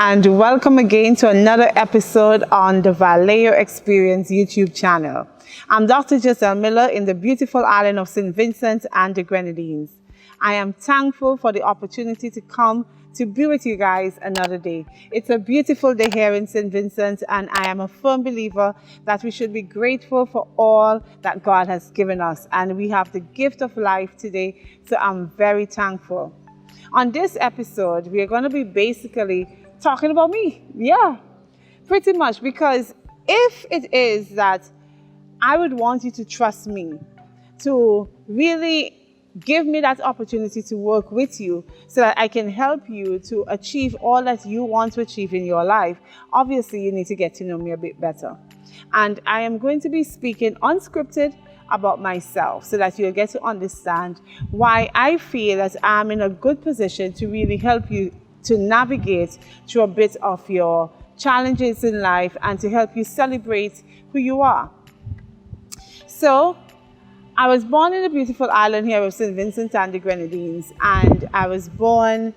And welcome again to another episode on the Valeo Experience YouTube channel. I'm Dr. Jozelle Miller in the beautiful island of St. Vincent and the Grenadines. I am thankful for the opportunity to come to be with you guys another day. It's a beautiful day here in St. Vincent, and I am a firm believer that we should be grateful for all that God has given us. And we have the gift of life today, so I'm very thankful. On this episode, we are going to be basically talking about me. Yeah, pretty much, because if it is that I would want you to trust me, to really give me that opportunity to work with you so that I can help you to achieve all that you want to achieve in your life, obviously you need to get to know me a bit better. And I am going to be speaking unscripted about myself so that you'll get to understand why I feel that I'm in a good position to really help you to navigate through a bit of your challenges in life and to help you celebrate who you are. So, I was born in the beautiful island here of St. Vincent and the Grenadines, and I was born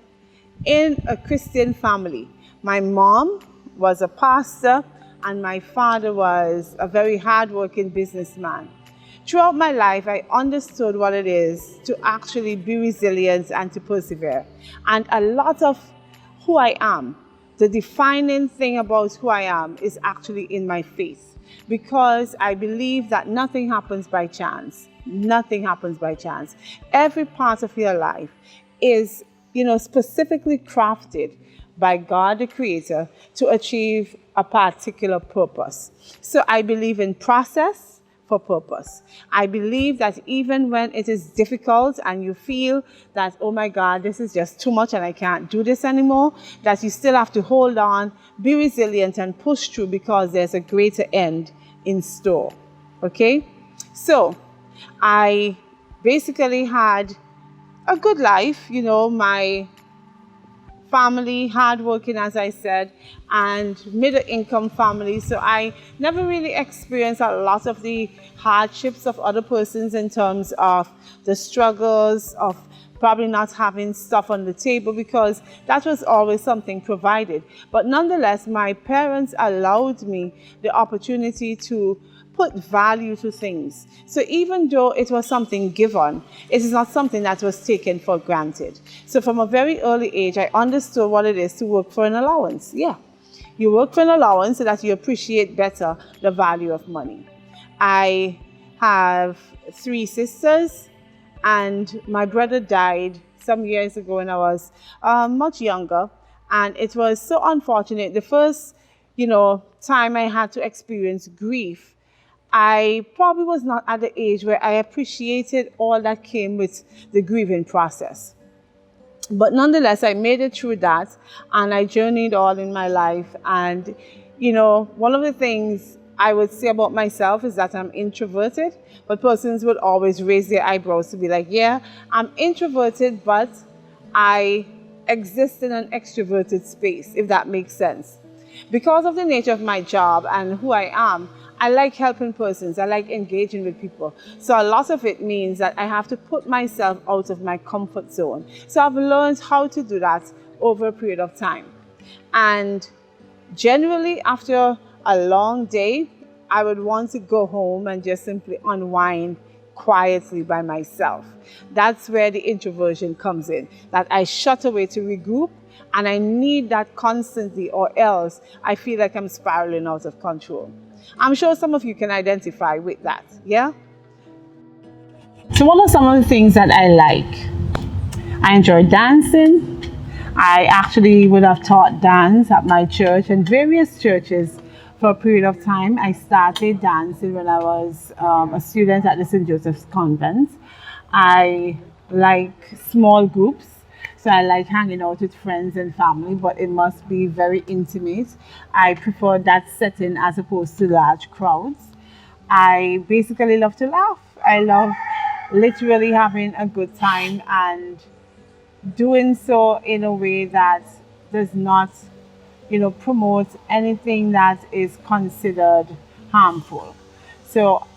in a Christian family. My mom was a pastor and my father was a very hardworking businessman. Throughout my life, I understood what it is to actually be resilient and to persevere. And a lot of who I am, the defining thing about who I am, is actually in my faith. Because I believe that nothing happens by chance. Nothing happens by chance. Every part of your life is, specifically crafted by God the Creator to achieve a particular purpose. So I believe in process for purpose. I believe that even when it is difficult and you feel that, oh my God, this is just too much and I can't do this anymore, that you still have to hold on, be resilient and push through because there's a greater end in store. Okay? So, I basically had a good life, my family, hardworking, as I said, and middle income family. So I never really experienced a lot of the hardships of other persons in terms of the struggles of probably not having stuff on the table, because that was always something provided. But nonetheless, my parents allowed me the opportunity to put value to things. So even though it was something given, it is not something that was taken for granted. So from a very early age, I understood what it is to work for an allowance. Yeah, you work for an allowance so that you appreciate better the value of money. I have 3 sisters, and my brother died some years ago when I was much younger. And it was so unfortunate. The first, time I had to experience grief, I probably was not at the age where I appreciated all that came with the grieving process. But nonetheless, I made it through that, and I journeyed all in my life. And, one of the things I would say about myself is that I'm introverted, but persons would always raise their eyebrows to be like, yeah, I'm introverted, but I exist in an extroverted space, if that makes sense. Because of the nature of my job and who I am, I like helping persons. I like engaging with people. So a lot of it means that I have to put myself out of my comfort zone. So I've learned how to do that over a period of time. And generally, after a long day, I would want to go home and just simply unwind quietly by myself. That's where the introversion comes in, that I shut away to regroup, and I need that constantly, or else I feel like I'm spiraling out of control. I'm sure some of you can identify with that, yeah? So what are some of the things that I like? I enjoy dancing. I actually would have taught dance at my church and various churches for a period of time. I started dancing when I was a student at the St. Joseph's Convent. I like small groups. So I like hanging out with friends and family, but it must be very intimate. I prefer that setting as opposed to large crowds. I basically love to laugh. I love literally having a good time and doing so in a way that does not, promote anything that is considered harmful. So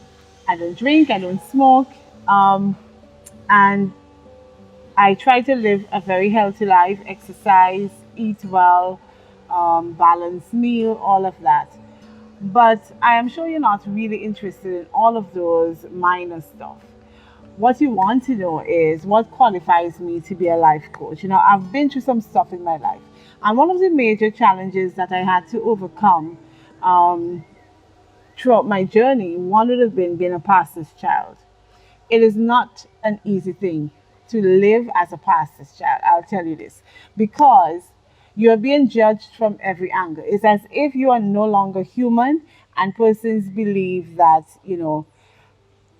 I don't drink, I don't smoke, and I try to live a very healthy life, exercise, eat well, balanced meal, all of that. But I am sure you're not really interested in all of those minor stuff. What you want to know is what qualifies me to be a life coach. I've been through some stuff in my life. And one of the major challenges that I had to overcome um, throughout my journey, one would have been being a pastor's child. It is not an easy thing to live as a pastor's child. I'll tell you this, because you're being judged from every angle. It's as if you are no longer human, and persons believe that,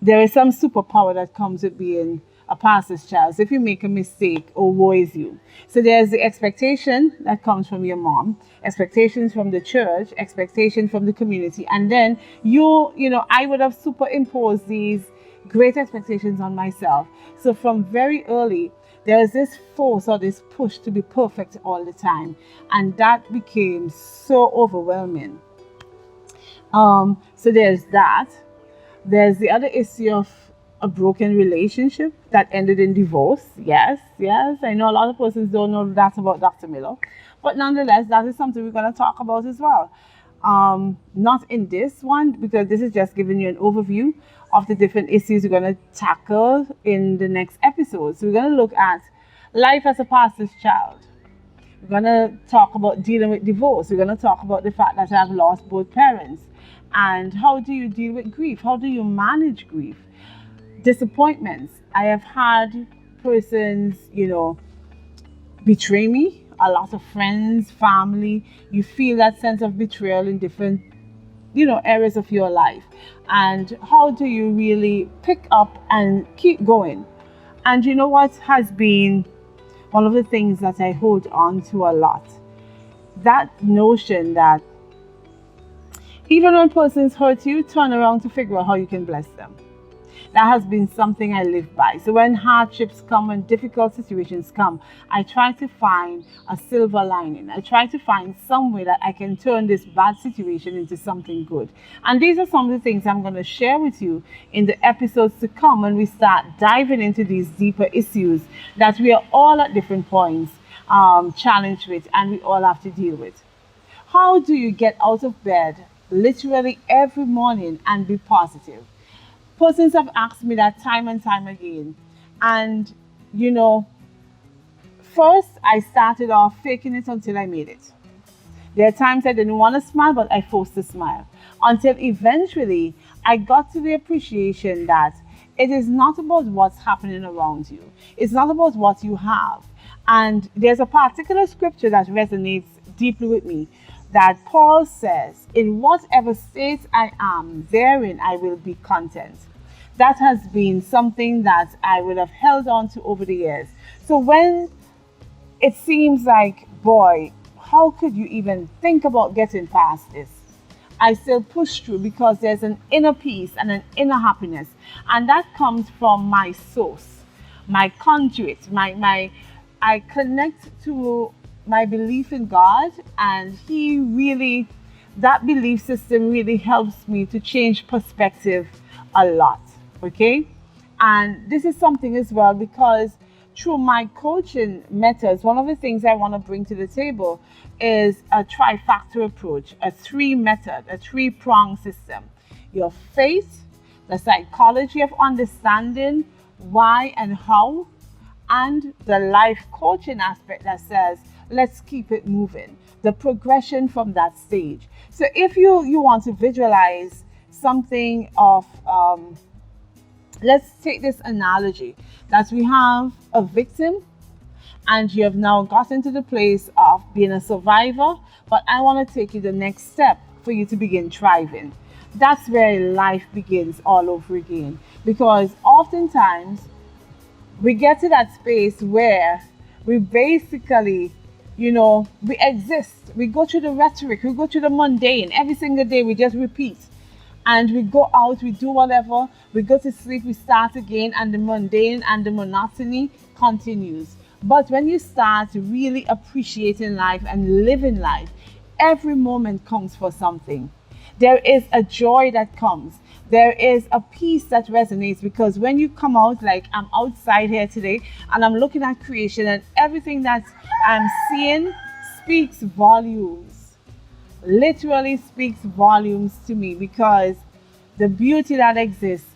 there is some superpower that comes with being a pastor's child. So if you make a mistake, oh, woe is you. So there's the expectation that comes from your mom, expectations from the church, expectation from the community. And then I would have superimposed these great expectations on myself. So from very early, there is this force or this push to be perfect all the time. And that became so overwhelming. So there's that. There's the other issue of a broken relationship that ended in divorce. Yes, yes. I know a lot of persons don't know that about Dr. Miller. But nonetheless, that is something we're going to talk about as well. Not in this one, because this is just giving you an overview of the different issues we're going to tackle in the next episode. So we're going to look at life as a pastor's child. We're going to talk about dealing with divorce. We're going to talk about the fact that I've lost both parents. And how do you deal with grief? How do you manage grief? Disappointments. I have had persons, betray me. A lot of friends, family. You feel that sense of betrayal in different, areas of your life. And how do you really pick up and keep going? And you know what has been one of the things that I hold on to a lot? That notion that even when persons hurt you, turn around to figure out how you can bless them. That has been something I live by. So when hardships come, when difficult situations come, I try to find a silver lining. I try to find some way that I can turn this bad situation into something good. And these are some of the things I'm going to share with you in the episodes to come when we start diving into these deeper issues that we are all at different points challenged with, and we all have to deal with. How do you get out of bed literally every morning and be positive? Persons have asked me that time and time again. And, first I started off faking it until I made it. There are times I didn't want to smile, but I forced to smile. Until eventually I got to the appreciation that it is not about what's happening around you. It's not about what you have. And there's a particular scripture that resonates deeply with me, that Paul says, in whatever state I am, therein I will be content. That has been something that I would have held on to over the years. So when it seems like, boy, how could you even think about getting past this? I still push through because there's an inner peace and an inner happiness. And that comes from my source, my conduit, I connect to my belief in God, and that belief system really helps me to change perspective a lot. Okay. And this is something as well, because through my coaching methods, one of the things I want to bring to the table is a trifactor approach, a three-pronged system. Your faith, the psychology of understanding why and how, and the life coaching aspect that says, let's keep it moving, the progression from that stage. So if you want to visualize something of, let's take this analogy that we have a victim and you have now gotten to the place of being a survivor, but I want to take you the next step for you to begin thriving. That's where life begins all over again, because oftentimes we get to that space where We basically, we exist. We go through the rhetoric, we go through the mundane. Every single day we just repeat. And we go out, we do whatever, we go to sleep, we start again, and the mundane and the monotony continues. But when you start really appreciating life and living life, every moment counts for something. There is a joy that comes. There is a peace that resonates, because when you come out, like I'm outside here today and I'm looking at creation, and everything that I'm seeing speaks volumes, literally speaks volumes to me, because the beauty that exists,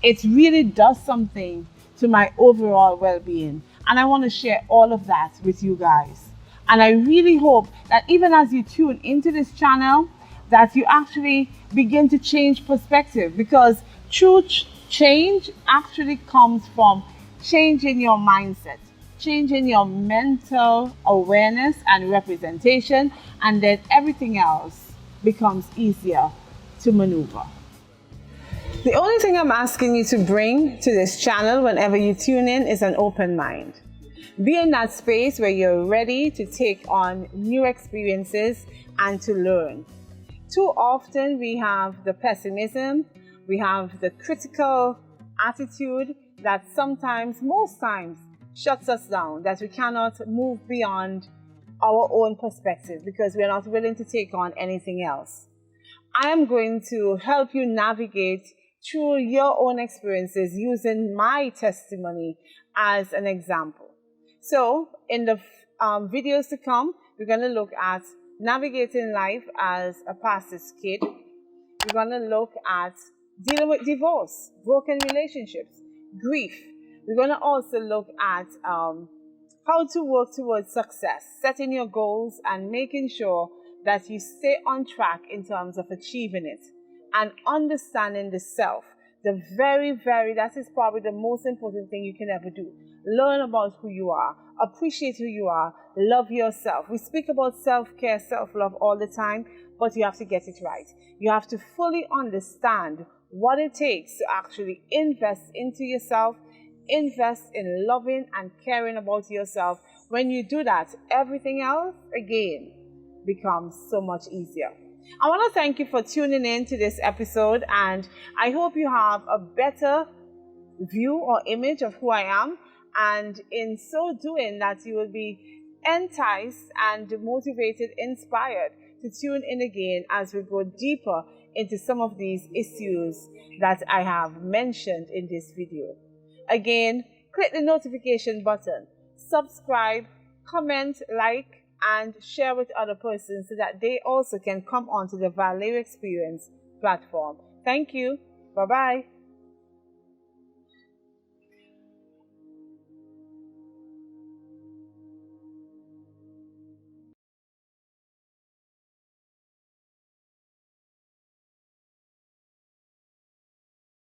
it really does something to my overall well-being. And I want to share all of that with you guys. And I really hope that even as you tune into this channel, that you actually begin to change perspective, because true change actually comes from changing your mindset, changing your mental awareness and representation, and then everything else becomes easier to maneuver. The only thing I'm asking you to bring to this channel whenever you tune in is an open mind. Be in that space where you're ready to take on new experiences and to learn. Too often we have the pessimism, we have the critical attitude that sometimes, most times, shuts us down, that we cannot move beyond our own perspective because we're not willing to take on anything else. I am going to help you navigate through your own experiences using my testimony as an example. So in the videos to come, we're going to look at navigating life as a pastor's kid. We're going to look at dealing with divorce, broken relationships, grief. We're going to also look at how to work towards success, setting your goals and making sure that you stay on track in terms of achieving it, and understanding the self. That is probably the most important thing you can ever do. Learn about who you are, appreciate who you are, love yourself. We speak about self-care, self-love all the time, but you have to get it right. You have to fully understand what it takes to actually invest into yourself, invest in loving and caring about yourself. When you do that, everything else, again, becomes so much easier. I want to thank you for tuning in to this episode, and I hope you have a better view or image of who I am, and in so doing that you will be enticed and motivated, inspired to tune in again as we go deeper into some of these issues that I have mentioned in this video. Again, click the notification button, subscribe, comment, like, and share with other persons so that they also can come onto the Valeo Experience platform. Thank you. Bye-bye.